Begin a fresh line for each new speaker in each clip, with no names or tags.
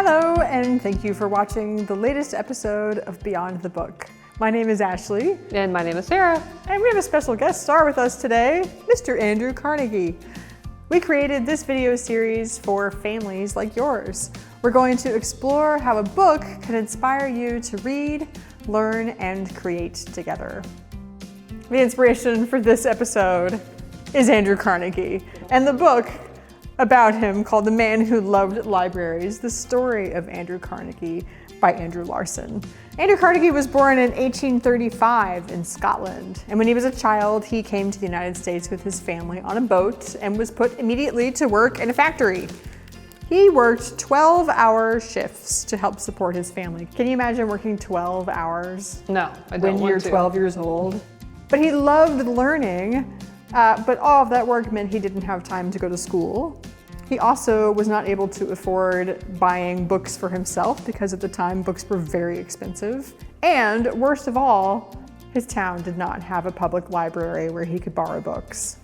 Hello, and thank you for watching the latest episode of Beyond the Book. My name is Ashley.
And my name is Sarah.
And we have a special guest star with us today, Mr. Andrew Carnegie. We created this video series for families like yours. We're going to explore how a book can inspire you to read, learn, and create together. The inspiration for this episode is Andrew Carnegie, and the book about him called The Man Who Loved Libraries, The Story of Andrew Carnegie by Andrew Larsen. Andrew Carnegie was born in 1835 in Scotland, and when he was a child, he came to the United States with his family on a boat and was put immediately to work in a factory. He worked 12-hour shifts to help support his family. Can you imagine working 12 hours?
No, I don't
when
want
you're
to.
12 years old? But he loved learning, but all of that work meant he didn't have time to go to school. He also was not able to afford buying books for himself because at the time books were very expensive. And worst of all, his town did not have a public library where he could borrow books.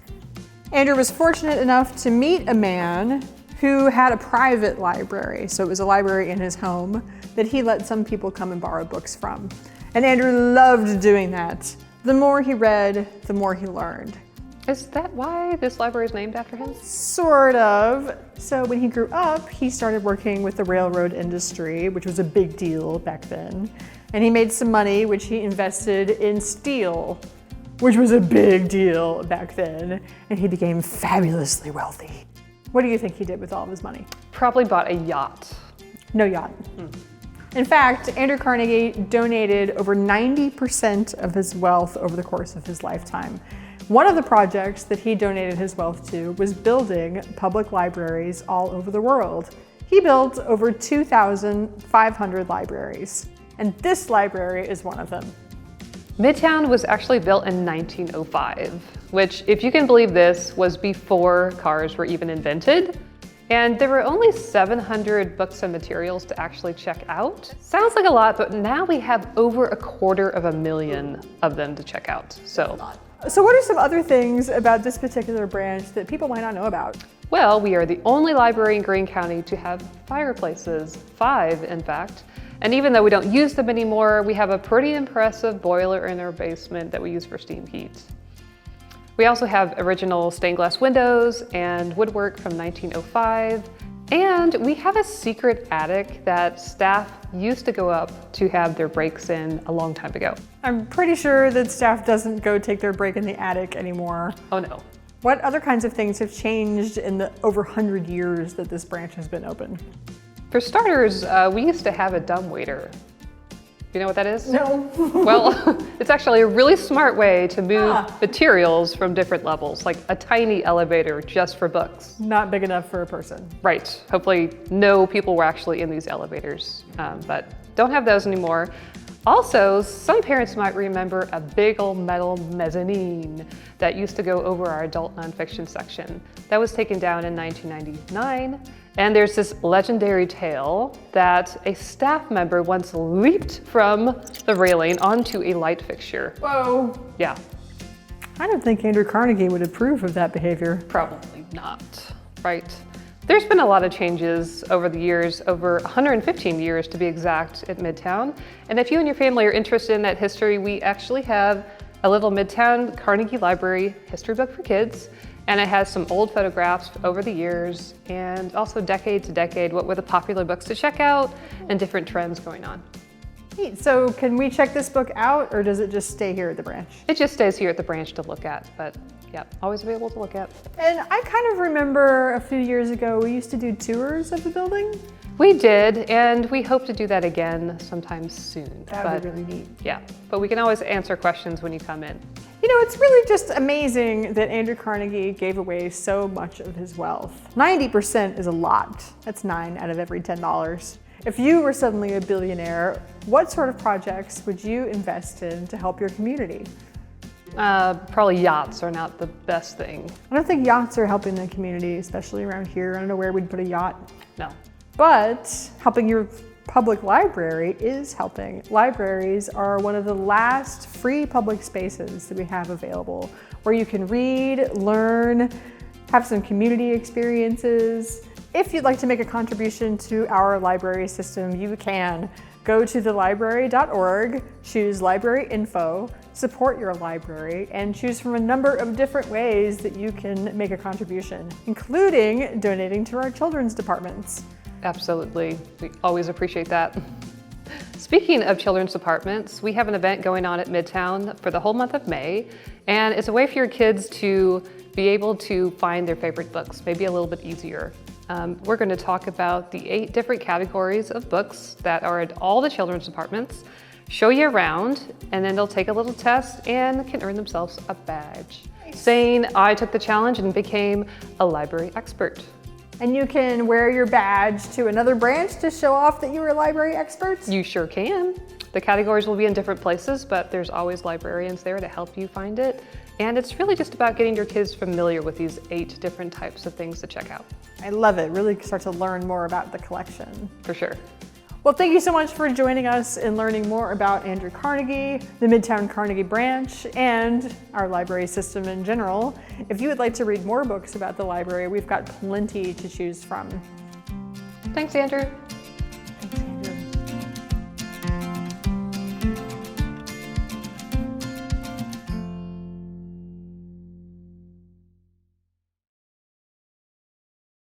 Andrew was fortunate enough to meet a man who had a private library. So it was a library in his home that he let some people come and borrow books from. And Andrew loved doing that. The more he read, the more he learned.
Is that why this library is named after him?
Sort of. So when he grew up, he started working with the railroad industry, which was a big deal back then. And he made some money, which he invested in steel, which was a big deal back then. And he became fabulously wealthy. What do you think he did with all of his money?
Probably bought a yacht.
No yacht. In fact, Andrew Carnegie donated over 90% of his wealth over the course of his lifetime. One of the projects that he donated his wealth to was building public libraries all over the world. He built over 2,500 libraries, and this library is one of them.
Midtown was actually built in 1905, which, if you can believe this, was before cars were even invented. And there were only 700 books and materials to actually check out. Sounds like a lot, but now we have over 250,000 of them to check out. So
what are some other things about this particular branch that people might not know about?
Well, we are the only library in Greene County to have fireplaces, 5 in fact. And even though we don't use them anymore, we have a pretty impressive boiler in our basement that we use for steam heat. We also have original stained glass windows and woodwork from 1905. And we have a secret attic that staff used to go up to have their breaks in a long time ago.
I'm pretty sure that staff doesn't go take their break in the attic anymore.
Oh no.
What other kinds of things have changed in the over 100 years that this branch has been open?
For starters, we used to have a dumbwaiter. You know what that is?
No.
Well, it's actually a really smart way to move materials from different levels, like a tiny elevator just for books.
Not big enough for a person.
Right. Hopefully no people were actually in these elevators, but don't have those anymore. Also, some parents might remember a big old metal mezzanine that used to go over our adult nonfiction section. That was taken down in 1999. And there's this legendary tale that a staff member once leaped from the railing onto a light fixture.
Whoa.
Yeah.
I don't think Andrew Carnegie would approve of that behavior.
Probably not, right? There's been a lot of changes over the years, over 115 years to be exact, at Midtown. And if you and your family are interested in that history, we actually have a little Midtown-Carnegie Library history book for kids. And it has some old photographs over the years and also decade to decade, what were the popular books to check out and different trends going on.
Neat. So can we check this book out or does it just stay here at the branch?
It just stays here at the branch to look at, but yeah, always available to look at.
And I kind of remember a few years ago, we used to do tours of the building.
We did, and we hope to do that again sometime soon.
That would be really neat.
Yeah, but we can always answer questions when you come in.
You know, it's really just amazing that Andrew Carnegie gave away so much of his wealth. 90% is a lot. That's 9 out of every $10. If you were suddenly a billionaire, what sort of projects would you invest in to help your community?
Probably yachts are not the best thing.
I don't think yachts are helping the community, especially around here. I don't know where we'd put a yacht.
No.
But helping your public library is helping. Libraries are one of the last free public spaces that we have available where you can read, learn, have some community experiences, If you'd like to make a contribution to our library system, you can. Go to thelibrary.org, choose Library Info, support your library, and choose from a number of different ways that you can make a contribution, including donating to our children's departments.
Absolutely. We always appreciate that. Speaking of children's departments, we have an event going on at Midtown for the whole month of May, and it's a way for your kids to be able to find their favorite books, maybe a little bit easier. We're going to talk about the 8 different categories of books that are at all the children's departments, show you around, and then they'll take a little test and can earn themselves a badge, saying, I took the challenge and became a library expert.
And you can wear your badge to another branch to show off that you were library experts?
You sure can. The categories will be in different places, but there's always librarians there to help you find it. And it's really just about getting your kids familiar with these 8 different types of things to check out.
I love it. Really start to learn more about the collection.
For sure.
Well, thank you so much for joining us and learning more about Andrew Carnegie, the Midtown-Carnegie branch, and our library system in general. If you would like to read more books about the library, we've got plenty to choose from.
Thanks, Andrew.